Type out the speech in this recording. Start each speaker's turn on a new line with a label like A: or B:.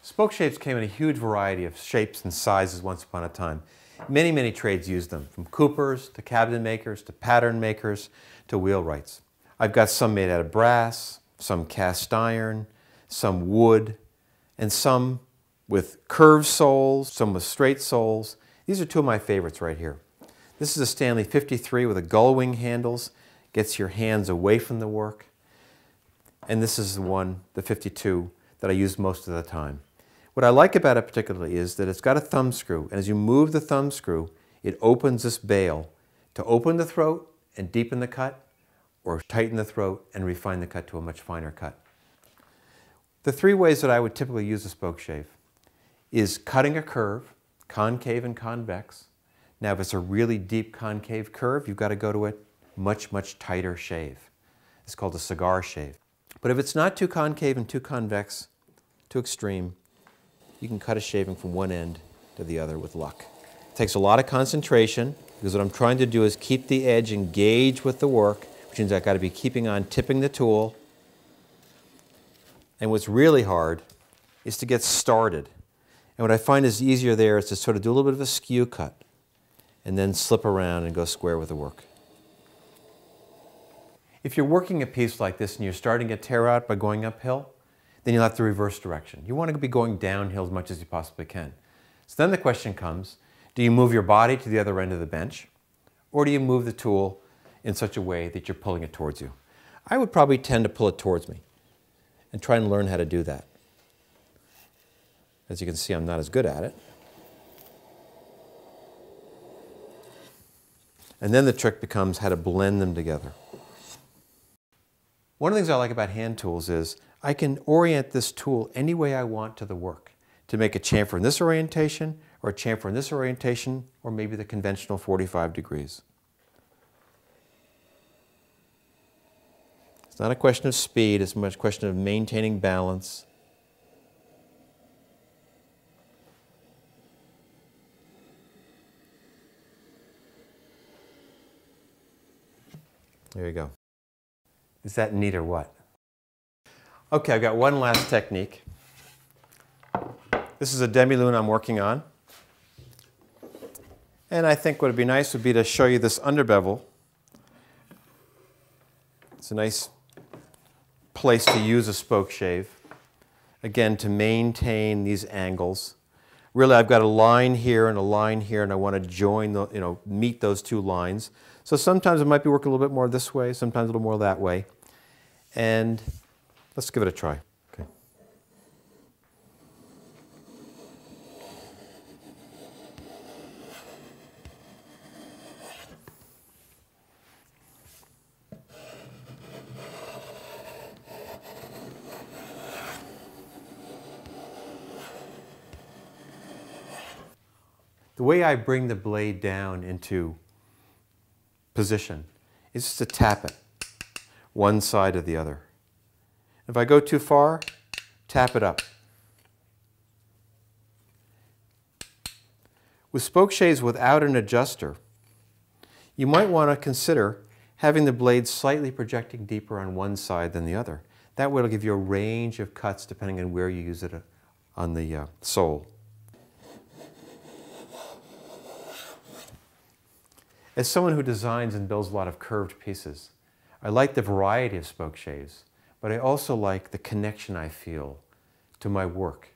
A: Spoke shaves came in a huge variety of shapes and sizes once upon a time. Many, many trades used them, from coopers to cabinet makers to pattern makers to wheelwrights. I've got some made out of brass, some cast iron, some wood, and some with curved soles, some with straight soles. These are two of my favorites right here. This is a Stanley 53 with a gull wing handles, gets your hands away from the work. And this is the one, the 52, that I use most of the time. What I like about it particularly is that it's got a thumb screw, and as you move the thumb screw, it opens this bail to open the throat and deepen the cut, or tighten the throat and refine the cut to a much finer cut. The three ways that I would typically use a spoke shave is cutting a curve, concave and convex. Now if it's a really deep concave curve, you've got to go to a much, much tighter shave. It's called a cigar shave. But if it's not too concave and too convex, too extreme, you can cut a shaving from one end to the other with luck. It takes a lot of concentration because what I'm trying to do is keep the edge engaged with the work, which means I've got to be keeping on tipping the tool. And what's really hard is to get started. And what I find is easier there is to sort of do a little bit of a skew cut and then slip around and go square with the work. If you're working a piece like this and you're starting to tear out by going uphill, then you'll have to reverse direction. You want to be going downhill as much as you possibly can. So then the question comes, do you move your body to the other end of the bench, or do you move the tool in such a way that you're pulling it towards you? I would probably tend to pull it towards me and try and learn how to do that. As you can see, I'm not as good at it. And then the trick becomes how to blend them together. One of the things I like about hand tools is I can orient this tool any way I want to the work, to make a chamfer in this orientation, or a chamfer in this orientation, or maybe the conventional 45 degrees. It's not a question of speed, it's much a question of maintaining balance. There you go. Is that neat or what? Okay, I've got one last technique. This is a demi-lune I'm working on. And I think what would be nice would be to show you this underbevel. It's a nice place to use a spoke shave. Again, to maintain these angles. Really, I've got a line here and a line here, and I want to join the, meet those two lines. So sometimes it might be working a little bit more this way, sometimes a little more that way. And let's give it a try. Okay. The way I bring the blade down into position is just to tap it, one side or the other. If I go too far, tap it up. With spoke shaves without an adjuster, you might want to consider having the blade slightly projecting deeper on one side than the other. That way it'll give you a range of cuts depending on where you use it on the sole. As someone who designs and builds a lot of curved pieces, I like the variety of spoke shaves, but I also like the connection I feel to my work